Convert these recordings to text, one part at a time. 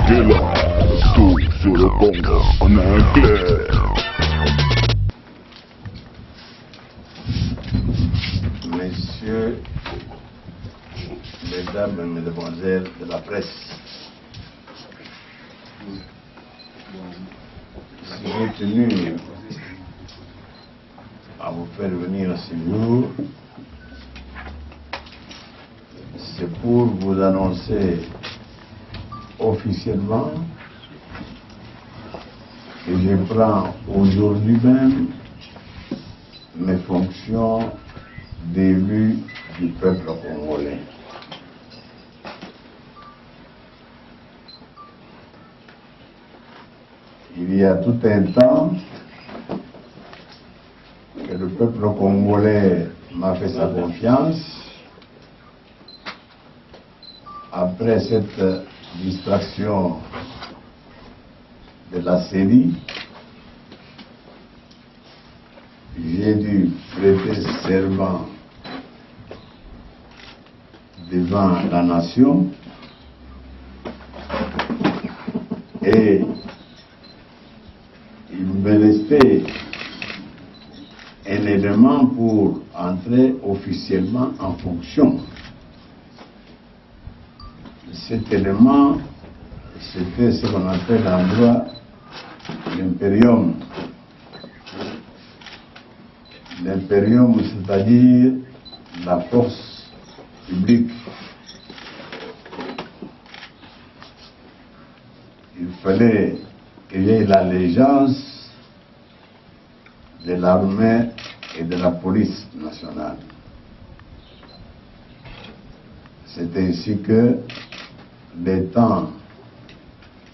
Mandela, tout sur le Congo en anglais. Messieurs, mesdames et mesdemoiselles de la presse, si j'ai tenu à vous faire venir à ce jour, c'est pour vous annoncer officiellement que je prends aujourd'hui même mes fonctions d'élu du peuple congolais. Il y a tout un temps que le peuple congolais m'a fait sa confiance. Après cette distraction de la série, j'ai dû prêter serment devant la nation et il me restait un élément pour entrer officiellement en fonction. Cet élément, c'était ce qu'on appelle en droit l'impérium. L'impérium, c'est-à-dire la force publique. Il fallait qu'il y ait l'allégeance de l'armée et de la police nationale. C'est ainsi que le temps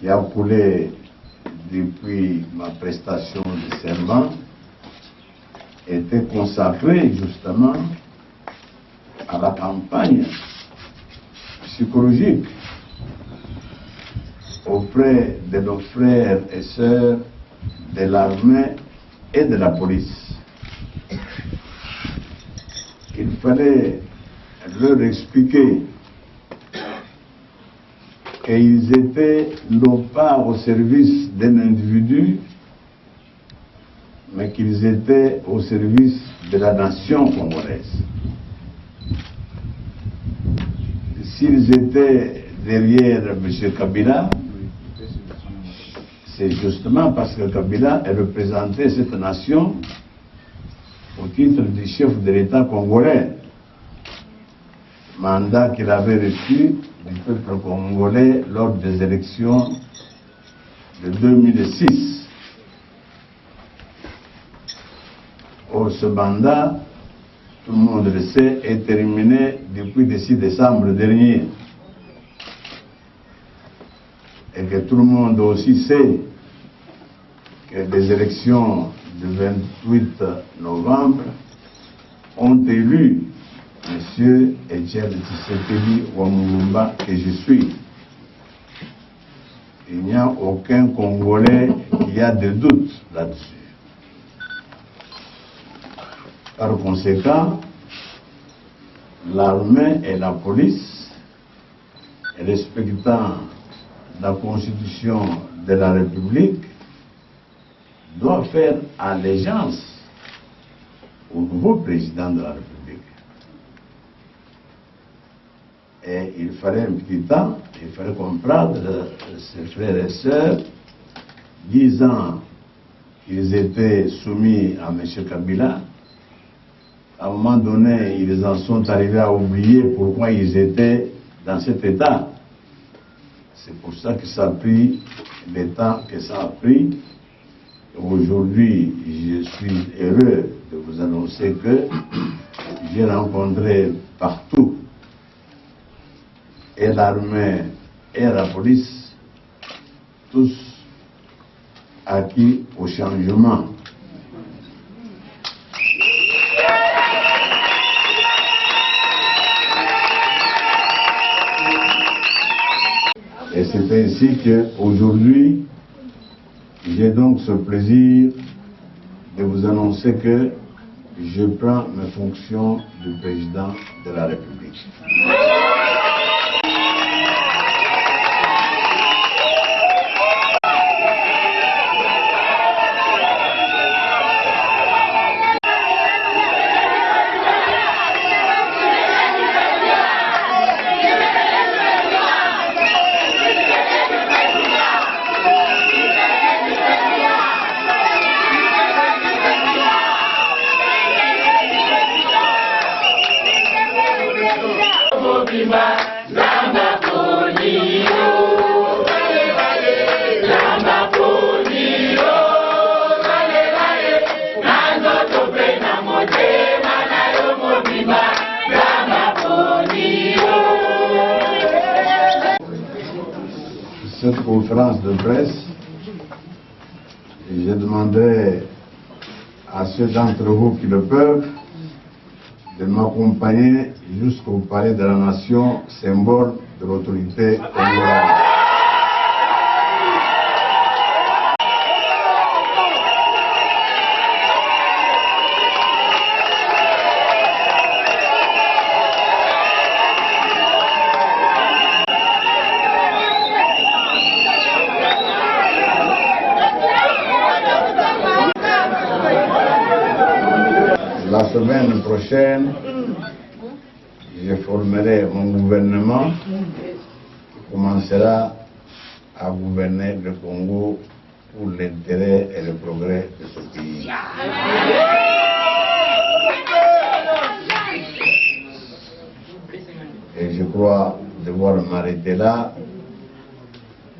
qui a coulé depuis ma prestation de serment était consacré justement à la campagne psychologique auprès de nos frères et sœurs de l'armée et de la police. Il fallait leur expliquer qu'ils étaient non pas au service d'un individu, mais qu'ils étaient au service de la nation congolaise. S'ils étaient derrière M. Kabila, c'est justement parce que Kabila représentait cette nation au titre du chef de l'État congolais, mandat qu'il avait reçu du peuple congolais lors des élections de 2006. Or, ce mandat, tout le monde le sait, est terminé depuis le 6 décembre dernier. Et que tout le monde aussi sait que les élections du 28 novembre ont élu M. Etienne Tshisekedi Wamulumba, que je suis. Il n'y a aucun Congolais qui a de doutes là-dessus. Par conséquent, l'armée et la police, respectant la Constitution de la République, doivent faire allégeance au nouveau président de la République. Et il fallait un petit temps, il fallait comprendre ses frères et sœurs, disant qu'ils étaient soumis à M. Kabila. À un moment donné, ils en sont arrivés à oublier pourquoi ils étaient dans cet état. C'est pour ça que ça a pris le temps que ça a pris. Aujourd'hui, je suis heureux de vous annoncer que j'ai rencontré partout et l'armée et la police, tous acquis au changement. Et c'est ainsi qu'aujourd'hui, j'ai donc ce plaisir de vous annoncer que je prends mes fonctions de président de la République. cette conférence de presse, je demanderai à ceux d'entre vous qui le peuvent de m'accompagner jusqu'au palais de la nation, symbole de l'autorité congolaise. La semaine prochaine, je formerai mon gouvernement qui commencera à gouverner le Congo pour l'intérêt et le progrès de ce pays. Et je crois devoir m'arrêter là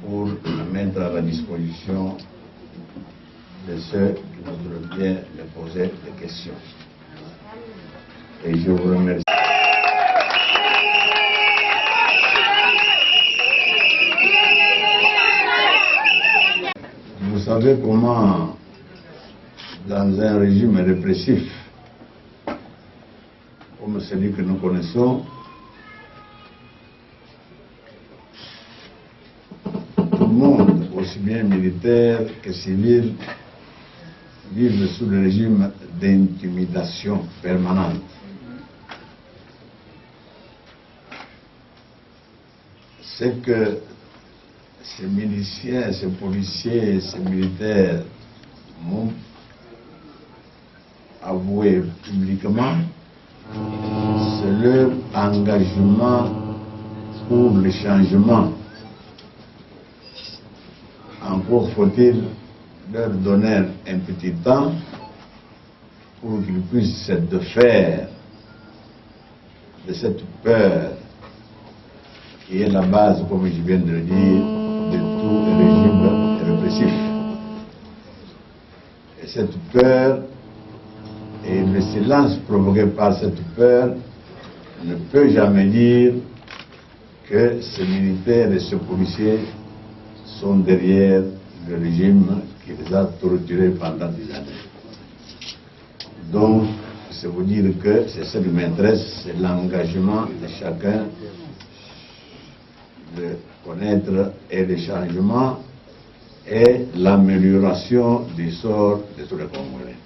pour me mettre à la disposition de ceux qui voudraient bien me poser des questions. Et je vous remercie. Vous savez comment, dans un régime répressif, comme celui que nous connaissons, tout le monde, aussi bien militaire que civil, vivent sous le régime d'intimidation permanente. C'est que ces miliciens, ces policiers, ces militaires m'ont avoué publiquement, c'est leur engagement pour le changement. Encore faut-il leur donner un petit temps pour qu'ils puissent se défaire de cette peur qui est la base, comme je viens de le dire, de tout régime répressif. Et cette peur et le silence provoqué par cette peur ne peut jamais dire que ces militaires et ces policiers sont derrière le régime qui les a torturés pendant des années. Donc, c'est vous dire que c'est ce qui m'intéresse, c'est l'engagement de chacun de connaître et le changement et l'amélioration du sort de tous les Congolais.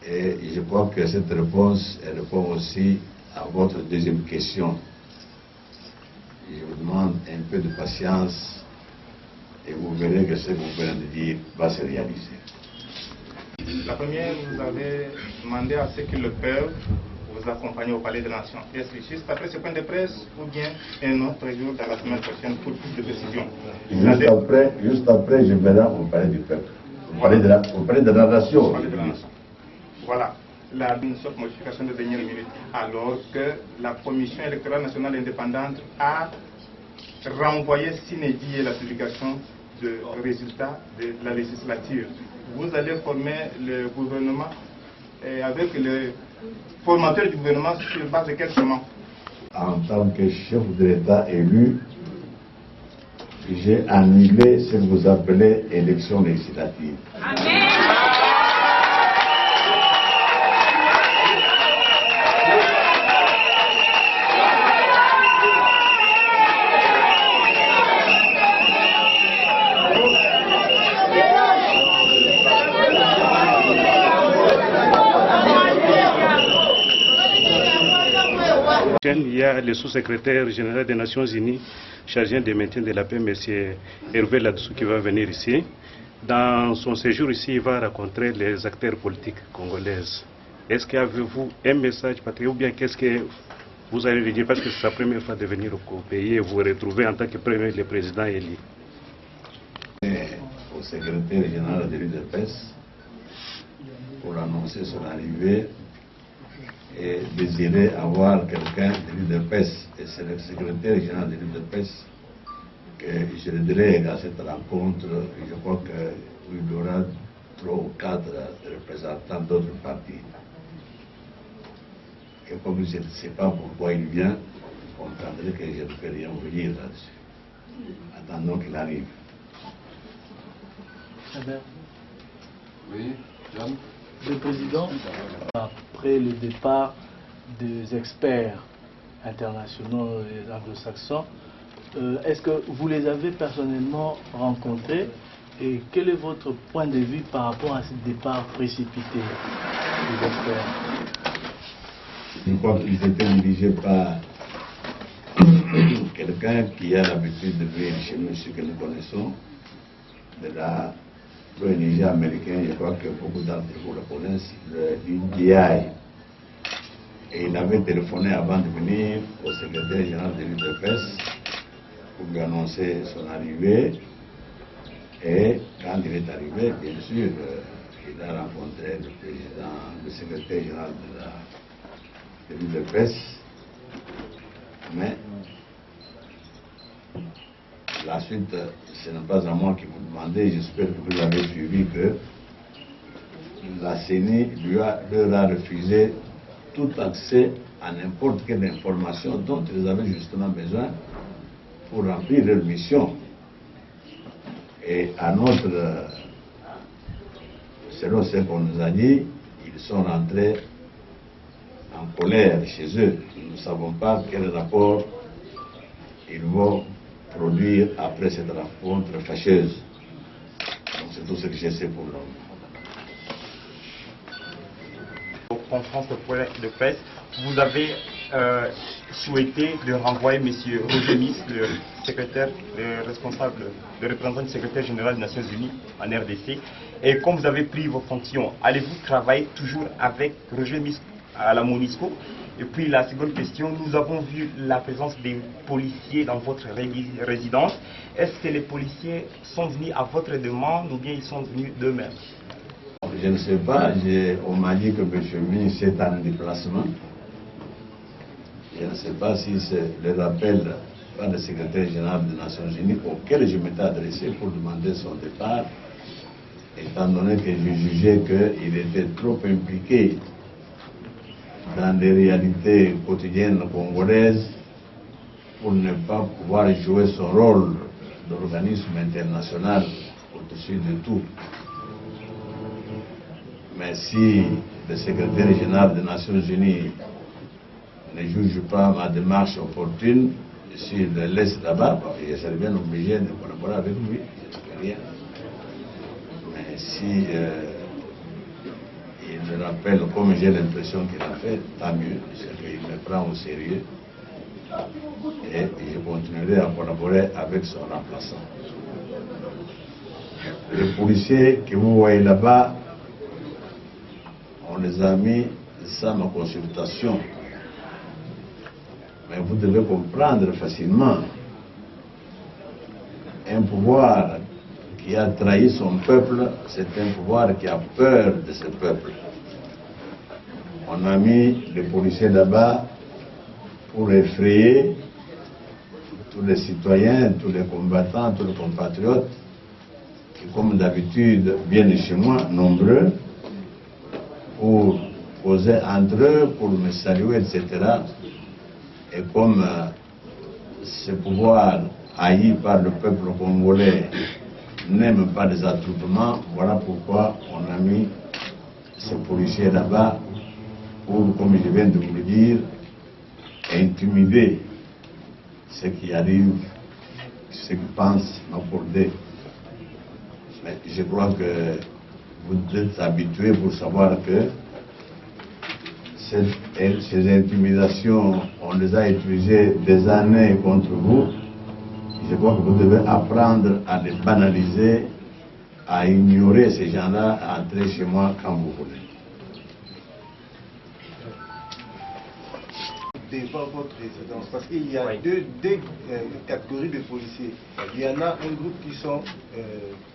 Et je crois que cette réponse répond aussi à votre deuxième question. Je vous demande un peu de patience et vous verrez que ce que vous venez de dire va se réaliser. La première, vous avez demandé à ceux qui le peuvent vous accompagner au Palais de la Nation. Est-ce que juste après ce point de presse ou bien un autre jour dans la semaine prochaine pour plus de précision? Juste après, je verrai au Palais du Peuple, au Palais de la Nation. Voilà, une sorte de modification de dernière minute, alors que la Commission électorale nationale indépendante a renvoyé sine die la publication de résultats de la législature. Vous allez former le gouvernement avec le formateur du gouvernement sur base de quel chemin? En tant que chef de l'État élu, j'ai annulé ce que vous appelez élection législative. Amen. Il y a le sous-secrétaire général des Nations Unies chargé du maintien de la paix, M. Hervé Ladsou, qui va venir ici. Dans son séjour ici, il va rencontrer les acteurs politiques congolaises. Est-ce qu'avez-vous un message patriotique ou bien qu'est-ce que vous allez lui dire? Parce que c'est sa première fois de venir au pays et vous vous retrouvez en tant que premier le président élu. Au secrétaire général de l'UDPS pour annoncer son arrivée et désirer avoir quelqu'un de l'UDPS, et c'est le secrétaire général de l'UDPS que je le dirai à cette rencontre. Je crois qu'il y aura 3 ou 4 représentants d'autres partis. Et comme je ne sais pas pourquoi il vient, comprendrez que je ne peux rien vous dire là-dessus. Attendons qu'il arrive. Oui, John. Le président, après le départ des experts internationaux et anglo-saxons, est-ce que vous les avez personnellement rencontrés et quel est votre point de vue par rapport à ce départ précipité des experts? Je crois qu'ils étaient dirigés par quelqu'un qui a l'habitude de venir chez nous, ce que nous connaissons, de l'ONG américain, je crois que beaucoup d'entre vous le connaissent, le UDI. Et il avait téléphoné avant de venir au secrétaire général de l'UDPS pour lui annoncer son arrivée. Et quand il est arrivé, bien sûr, il a rencontré le président, le secrétaire général de l'UDPS. Mais la suite, ce n'est pas à moi qui vous demandez, j'espère que vous avez suivi que la CENI leur a refusé tout accès à n'importe quelle information dont ils avaient justement besoin pour remplir leur mission. Et à notre, selon ce qu'on nous a dit, ils sont rentrés en colère chez eux. Nous ne savons pas quel rapport ils vont produire après cette rencontre fâcheuse. Donc c'est tout ce que je sais pour l'homme. Conférence de presse, vous avez souhaité de renvoyer M. Roger Miss, le secrétaire, le responsable, le représentant du secrétaire général des Nations Unies en RDC. Et comme vous avez pris vos fonctions, allez-vous travailler toujours avec Roger Miss à la MONUSCO? Et puis la seconde question, nous avons vu la présence des policiers dans votre résidence. Est-ce que les policiers sont venus à votre demande ou bien ils sont venus d'eux-mêmes? Je ne sais pas, on m'a dit que M. Miss est en déplacement. Je ne sais pas si c'est le rappel par le secrétaire général des Nations Unies auquel je m'étais adressé pour demander son départ, étant donné que je jugeais qu'il était trop impliqué dans les réalités quotidiennes congolaises pour ne pas pouvoir jouer son rôle d'organisme international au-dessus de tout. Mais si le secrétaire général des Nations Unies ne juge pas ma démarche opportune, s'il le laisse là-bas, je serais bien obligé de collaborer avec lui, je ne fais rien. Mais si il me rappelle, comme j'ai l'impression qu'il a fait, tant mieux, c'est qu'il me prend au sérieux et je continuerai à collaborer avec son remplaçant. Les policiers que vous voyez là-bas, on les a mis sans ma consultation. Mais vous devez comprendre facilement, un pouvoir qui a trahi son peuple, c'est un pouvoir qui a peur de ce peuple. On a mis les policiers là-bas pour effrayer tous les citoyens, tous les combattants, tous les compatriotes, qui comme d'habitude viennent chez moi, nombreux, pour causer entre eux, pour me saluer, etc. Et comme ce pouvoir haï par le peuple congolais n'aime pas les attroupements, voilà pourquoi on a mis ces policiers là-bas pour, comme je viens de vous le dire, intimider ceux qui arrivent, ceux qui pensent m'apporter. Mais je crois que vous êtes habitués pour savoir que ces intimidations, on les a utilisées des années contre vous. Je crois que vous devez apprendre à les banaliser, à ignorer ces gens-là, à entrer chez moi quand vous voulez. Devant votre résidence, parce qu'il y a deux catégories de policiers. Il y en a un groupe qui sont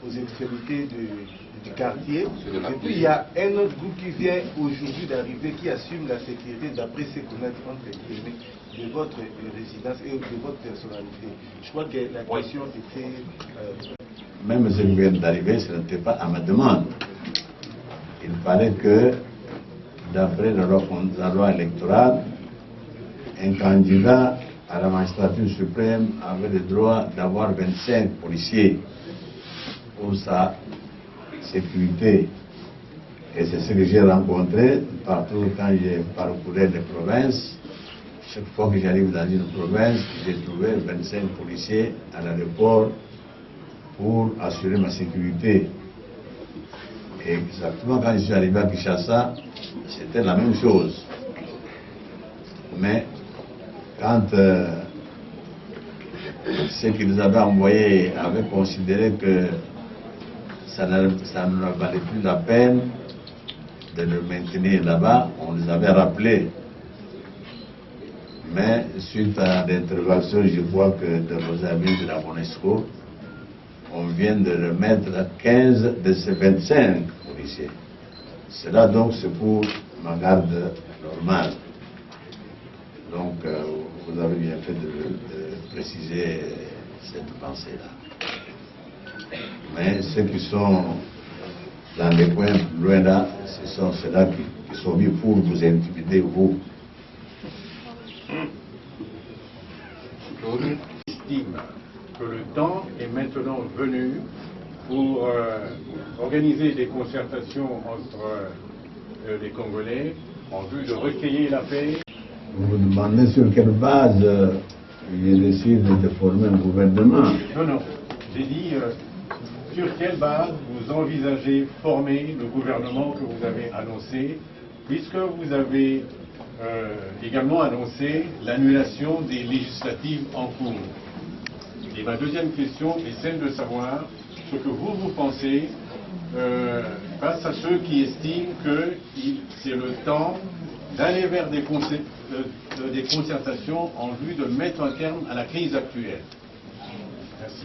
aux extrémités du quartier, et puis il y a un autre groupe qui vient aujourd'hui d'arriver, qui assume la sécurité d'après ce qu'on a dit de votre résidence et de votre personnalité. Je crois que la question était... Même ceux qui viennent d'arriver, ce n'était pas à ma demande. Il fallait que, d'après la loi électorale, un candidat à la magistrature suprême avait le droit d'avoir 25 policiers pour sa sécurité. Et c'est ce que j'ai rencontré partout quand j'ai parcouru les provinces. Chaque fois que j'arrive dans une province, j'ai trouvé 25 policiers à l'aéroport pour assurer ma sécurité. Et exactement quand je suis arrivé à Kinshasa, c'était la même chose. Mais quand ceux qui nous avaient envoyés avaient considéré que ça ne valait plus la peine de le maintenir là-bas, on les avait rappelés. Mais suite à l'intervention, je vois que de vos amis de la MONUSCO, on vient de remettre 15 de ces 25 policiers. Cela donc c'est pour ma garde normale. Donc vous avez bien fait de préciser cette pensée-là. Mais ceux qui sont dans les coins plus loin là, ce sont ceux-là qui sont mis pour vous intimider, vous. Estime que le temps est maintenant venu pour organiser des concertations entre les Congolais en vue de recueillir la paix. Vous vous demandez sur quelle base il décide de former un gouvernement? Non, j'ai dit sur quelle base vous envisagez former le gouvernement que vous avez annoncé, puisque vous avez également annoncé l'annulation des législatives en cours. Et ma deuxième question est celle de savoir ce que vous pensez face à ceux qui estiment que c'est le temps d'aller vers des concertations en vue de mettre un terme à la crise actuelle. Merci.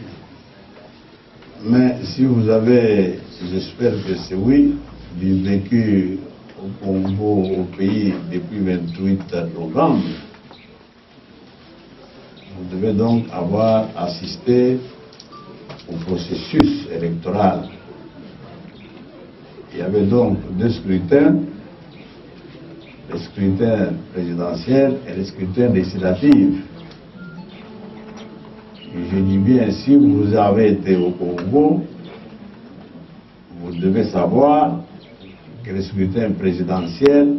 Mais si vous avez, j'espère que c'est oui, du vécu au Congo, au pays depuis 28 novembre, vous devez donc avoir assisté au processus électoral. Il y avait donc deux scrutins, le scrutin présidentiel et le scrutin législatif. Et je dis bien, si vous avez été au Congo, vous devez savoir que le scrutin présidentiel,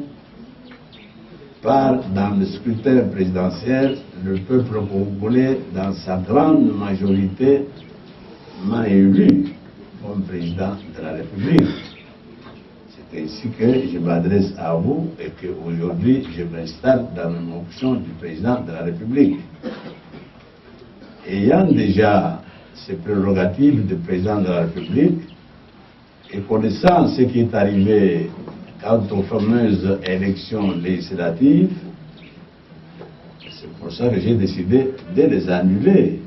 dans le scrutin présidentiel, le peuple congolais, dans sa grande majorité, m'a élu comme président de la République. C'est ainsi que je m'adresse à vous et qu'aujourd'hui, je m'installe dans une fonction du président de la République. Ayant déjà ces prérogatives de président de la République et connaissant ce qui est arrivé quant aux fameuses élections législatives, c'est pour ça que j'ai décidé de les annuler.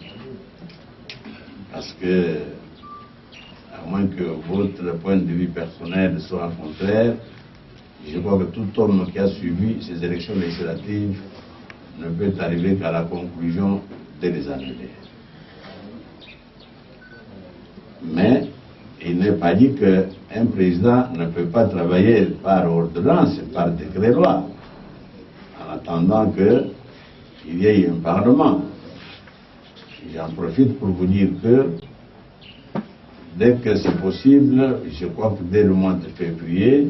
Parce que, à moins que votre point de vue personnel soit contraire, je crois que tout homme qui a suivi ces élections législatives ne peut arriver qu'à la conclusion de les annuler. Mais il n'est pas dit qu'un président ne peut pas travailler par ordonnance, par décret-loi, en attendant qu'il y ait un parlement. J'en profite pour vous dire que dès que c'est possible, je crois que dès le mois de février,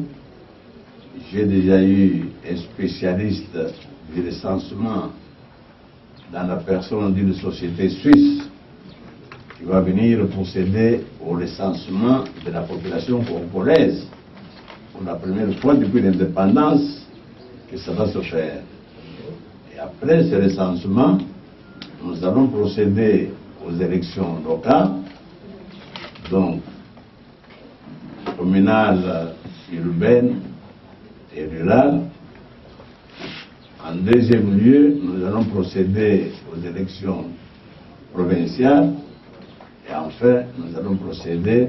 j'ai déjà eu un spécialiste du recensement dans la personne d'une société suisse qui va venir procéder au recensement de la population congolaise pour la première fois depuis l'indépendance que ça va se faire. Et après ce recensement, nous allons procéder aux élections locales, donc communales, urbaines et rurales. En deuxième lieu, nous allons procéder aux élections provinciales. Et enfin, nous allons procéder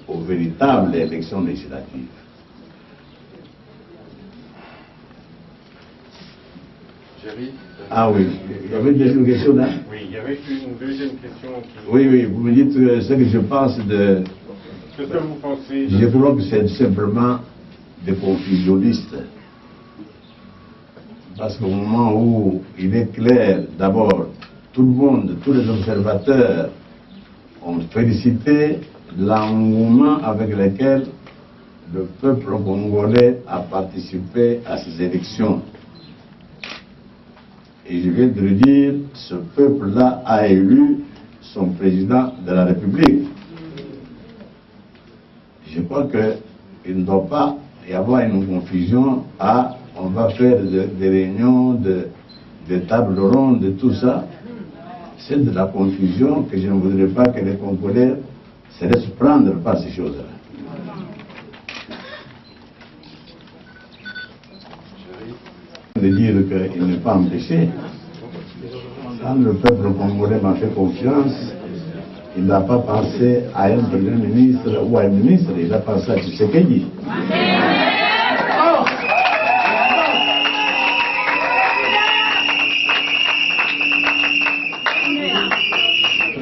aux véritables élections législatives. Ah oui, il y avait une deuxième question là? Oui, il y avait une deuxième question. Oui, vous me dites ce que je pense de... Qu'est-ce que vous pensez? Je crois que c'est simplement des confusionnistes. Parce qu'au moment où il est clair, d'abord, tout le monde, tous les observateurs ont félicité l'engouement avec lequel le peuple congolais a participé à ces élections. Et je viens de le dire, ce peuple-là a élu son président de la République. Je crois qu'il ne doit pas y avoir une confusion à on va faire des réunions, des tables rondes, de tout ça. C'est de la confusion que je ne voudrais pas que les Congolais se laissent prendre par ces choses-là. De dire qu'il n'est pas empêché. Quand le peuple congolais m'a fait confiance, il n'a pas pensé à un premier ministre ou à un ministre, il a pensé à Tshisekedi.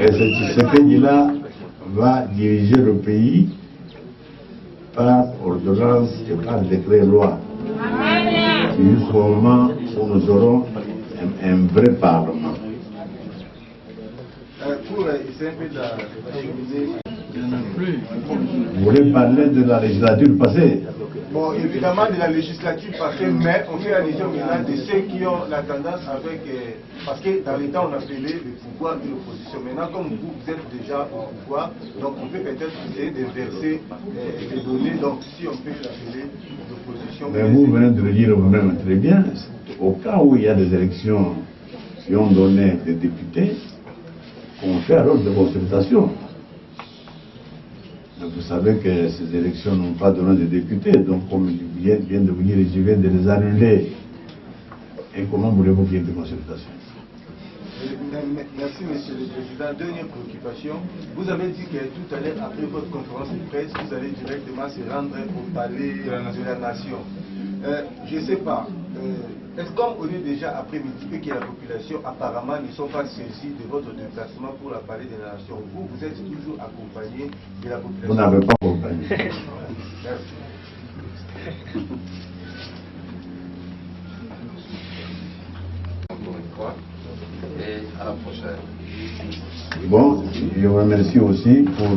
Et ce Tshisekedi-là va diriger le pays par ordonnance et par décret-loi. Jusqu'au moment où nous aurons un vrai parlement. Vous voulez parler de la législature passée? Bon, évidemment de la législature passée, mais on fait allusion maintenant de ceux qui ont la tendance avec... parce que dans l'État, on appelait le pouvoir et l'opposition. Maintenant, comme vous êtes déjà au pouvoir, donc on peut peut-être essayer de verser des données. Donc si on peut l'appeler l'opposition... Mais vous venez de le dire vous-même très bien. Au cas où il y a des élections qui ont donné des députés, on fait alors des consultations. Vous savez que ces élections n'ont pas donné de députés, donc comme je viens de vous dire, je viens de les annuler. Et comment voulez-vous qu'il y ait des consultations? Merci, Monsieur le Président. Dernière préoccupation. Vous avez dit que tout à l'heure, après votre conférence de presse, vous allez directement se rendre au palais de la Nation. Je ne sais pas. Est-ce qu'on est déjà après-midi et que la population apparemment ne sont pas saisis de votre déplacement pour la palais de la Nation? Vous êtes toujours accompagné de la population? Vous n'avez pas accompagné. Merci. Encore une fois, et à la prochaine. Bon, je vous remercie aussi pour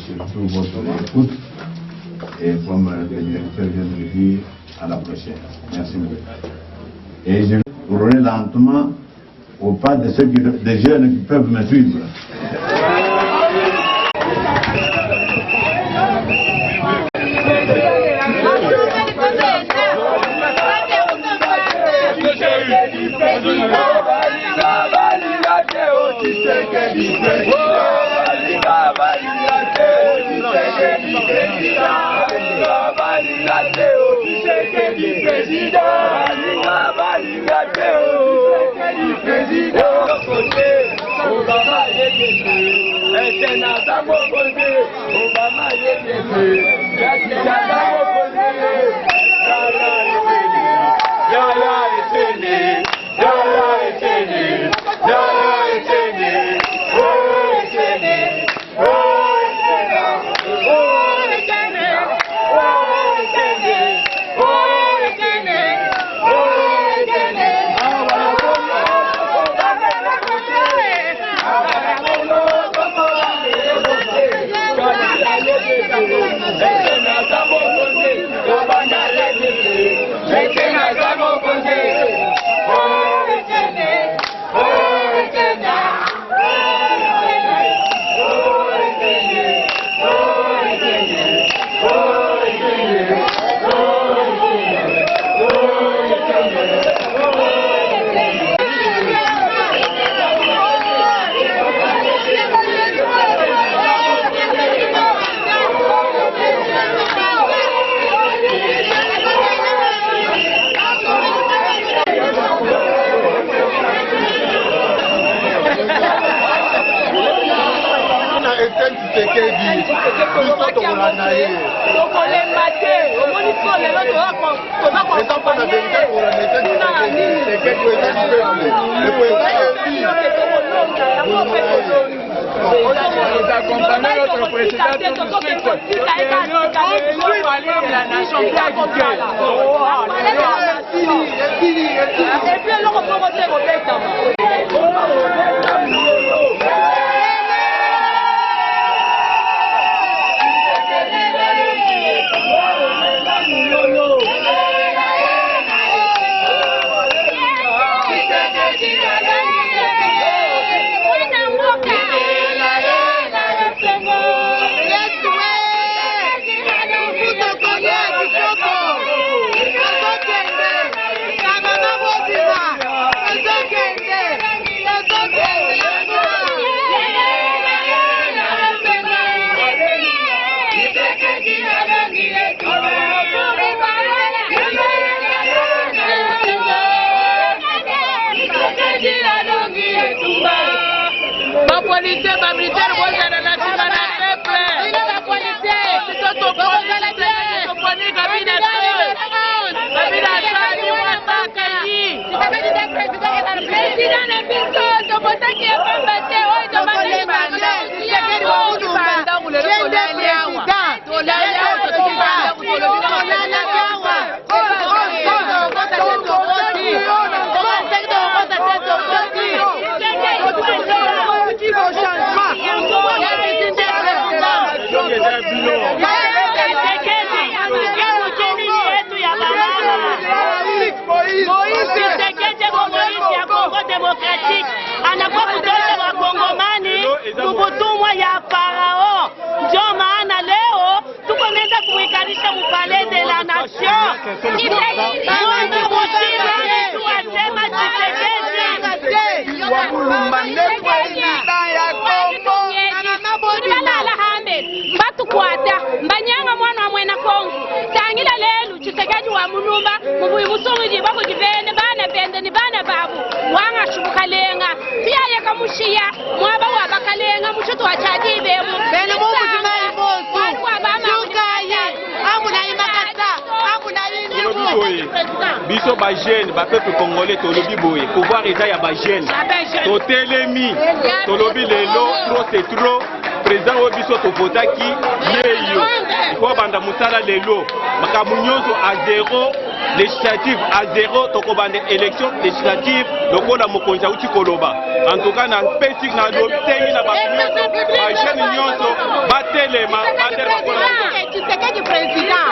surtout votre écoute. Et comme le directeur vient de le dire, à la prochaine. Merci beaucoup. Et je roulerai lentement au pas de ceux des jeunes qui peuvent me suivre. Le accompagner notre président tout de suite. La nation et puis alors on peut voter au anakuwa kutosha Wakongomani kukutumwa ya Farao. Ndio maana leo tuko nenda kumwikarisha mpale de la nation. Mbatukwata mbanyanga mwana wa mwena Kongo tangila lelu chisekedi wa mulumba mubuyi musongi bako jivene bana bende ni bana babu wanga shubukalenga pia yakamushia mwaba wa bakalenga mushuto wa chajibe mu bene mu muzima ibosu kwa bama shukaye amu na imakata amu na yindi biso ba jeune ba peuple congolais tolobi boye pouvoir eza ya ba jeune totelemi tolobi lelo trop c'est trop président oyo biso topotaki yeyo po banda musala lelo makambo nyonso à zéro législative à zéro tokobanda élection législative lokola mokonzi auti koloba en tout cas na mpesi na lotengi na bato nyonso bajeune nyonso batelema Tshisekedi président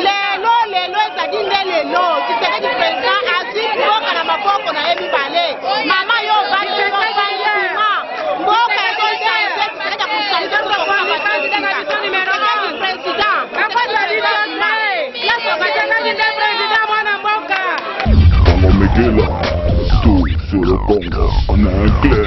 lelo ezali nde lelo Tshisekedi président azwi mboka na maboko na ye mibale mama yo baima mboka ezochange Tshisekedi akusanze Miguel, tout sur le Congo, on a un clair.